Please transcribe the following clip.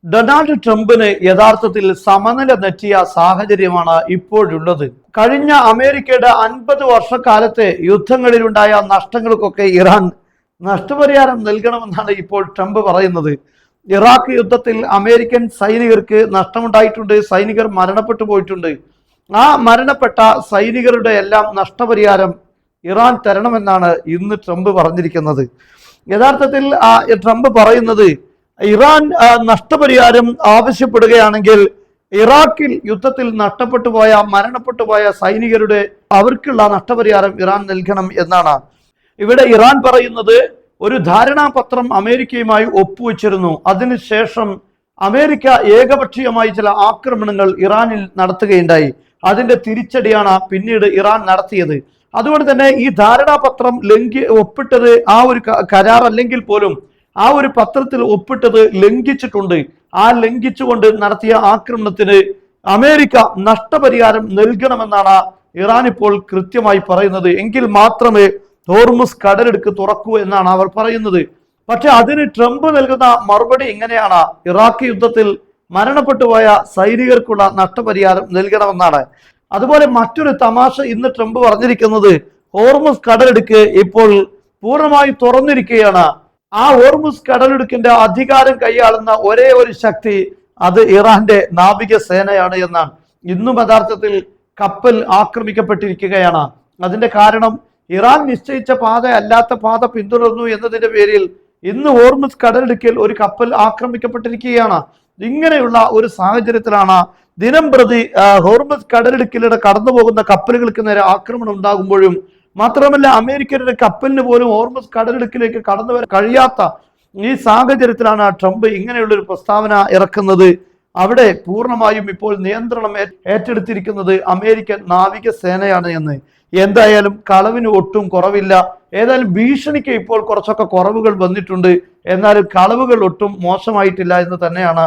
Donald ട്രംപിന് യഥാർത്ഥത്തിൽ സമനില തെറ്റിയ സാഹചര്യമാണ് ഇപ്പോഴുള്ളത്. കഴിഞ്ഞ അമേരിക്കയുടെ 50 വർഷക്കാലത്തെ യുദ്ധങ്ങളിലുണ്ടായ നഷ്ടങ്ങൾക്കൊക്കെ ഇറാൻ നഷ്ടപരിഹാരം നൽകണമെന്നാണ് ഇപ്പോൾ ട്രംപ് പറയുന്നത്. ഇറാഖ് യുദ്ധത്തിൽ അമേരിക്കൻ സൈനികർക്ക് നഷ്ടമുണ്ടായിട്ടുണ്ട്, സൈനികർ മരണപ്പെട്ടു പോയിട്ടുണ്ട്. ആ മരണപ്പെട്ട സൈനികരുടെ എല്ലാം നഷ്ടപരിഹാരം ഇറാൻ തരണമെന്നാണ് ഇന്ന് ട്രംപ് പറഞ്ഞിരിക്കുന്നത്. യഥാർത്ഥത്തിൽ ട്രംപ് പറയുന്നത് ഇറാൻ നഷ്ടപരിഹാരം ആവശ്യപ്പെടുകയാണെങ്കിൽ ഇറാഖിൽ യുദ്ധത്തിൽ മരണപ്പെട്ടു പോയ സൈനികരുടെ അവർക്കുള്ള നഷ്ടപരിഹാരം ഇറാൻ നൽകണം എന്നാണ്. ഇവിടെ ഇറാൻ പറയുന്നത് ഒരു ധാരണാപത്രം അമേരിക്കയുമായി ഒപ്പുവെച്ചിരുന്നു. അതിനുശേഷം അമേരിക്ക ഏകപക്ഷീയമായി ചില ആക്രമണങ്ങൾ ഇറാനിൽ നടത്തുകയുണ്ടായി. അതിന്റെ തിരിച്ചടിയാണ് പിന്നീട് ഇറാൻ നടത്തിയത്. അതുകൊണ്ട് തന്നെ ഈ ധാരണാപത്രം ഒപ്പിട്ടത് ആ ഒരു കരാർ അല്ലെങ്കിൽ പോലും ആ ഒരു പത്രത്തിൽ ഒപ്പിട്ടത് ലംഘിച്ചിട്ടുണ്ട്. ആ ലംഘിച്ചുകൊണ്ട് നടത്തിയ ആക്രമണത്തിന് അമേരിക്ക നഷ്ടപരിഹാരം നൽകണമെന്നാണ് ഇറാൻ ഇപ്പോൾ കൃത്യമായി പറയുന്നത്. എങ്കിൽ മാത്രമേ ഹോർമുസ് കടലിടുക്ക് തുറക്കൂ എന്നാണ് അവർ പറയുന്നത്. പക്ഷെ അതിന് ട്രംപ് നൽകുന്ന മറുപടി ഇങ്ങനെയാണ്: ഇറാഖ് യുദ്ധത്തിൽ മരണപ്പെട്ടു പോയ സൈനികർക്കുള്ള നഷ്ടപരിഹാരം നൽകണമെന്നാണ്. അതുപോലെ മറ്റൊരു തമാശ ഇന്ന് ട്രംപ് പറഞ്ഞിരിക്കുന്നത് ഹോർമുസ് കടലിടുക്ക് ഇപ്പോൾ പൂർണ്ണമായി തുറന്നിരിക്കുകയാണ്. ആ ഹോർമുസ് കടലിടുക്കിന്റെ അധികാരം കൈയാളുന്ന ഒരേ ഒരു ശക്തി അത് ഇറാന്റെ നാവിക സേനയാണ് എന്നാണ്. ഇന്നും യഥാർത്ഥത്തിൽ കപ്പൽ ആക്രമിക്കപ്പെട്ടിരിക്കുകയാണ്. അതിന്റെ കാരണം ഇറാൻ നിശ്ചയിച്ച പാത അല്ലാത്ത പാത പിന്തുടർന്നു എന്നതിന്റെ പേരിൽ ഇന്ന് ഹോർമുസ് കടലിടുക്കിൽ ഒരു കപ്പൽ ആക്രമിക്കപ്പെട്ടിരിക്കുകയാണ്. ഇങ്ങനെയുള്ള ഒരു സാഹചര്യത്തിലാണ് ദിനം പ്രതി ഹോർമുസ് കടലിടുക്കിലൂടെ കടന്നു പോകുന്ന കപ്പലുകൾക്ക് നേരെ ആക്രമണം ഉണ്ടാകുമ്പോഴും, മാത്രമല്ല അമേരിക്കയുടെ കപ്പലിന് പോലും ഹോർമുസ് കടലിടുക്കിലേക്ക് കടന്നു വരാൻ കഴിയാത്ത ഈ സാഹചര്യത്തിലാണ് ട്രംപ് ഇങ്ങനെയുള്ള ഒരു പ്രസ്താവന ഇറക്കുന്നത്. അവിടെ പൂർണ്ണമായും ഇപ്പോൾ നിയന്ത്രണം ഏറ്റെടുത്തിരിക്കുന്നത് അമേരിക്കൻ നാവിക സേനയാണ് എന്ന്. എന്തായാലും കളവിന് ഒട്ടും കുറവില്ല. ഏതായാലും ഭീഷണിക്ക് ഇപ്പോൾ കുറച്ചൊക്കെ കുറവുകൾ വന്നിട്ടുണ്ട്. എന്നാലും കളവുകൾ ഒട്ടും മോശമായിട്ടില്ല എന്ന് തന്നെയാണ്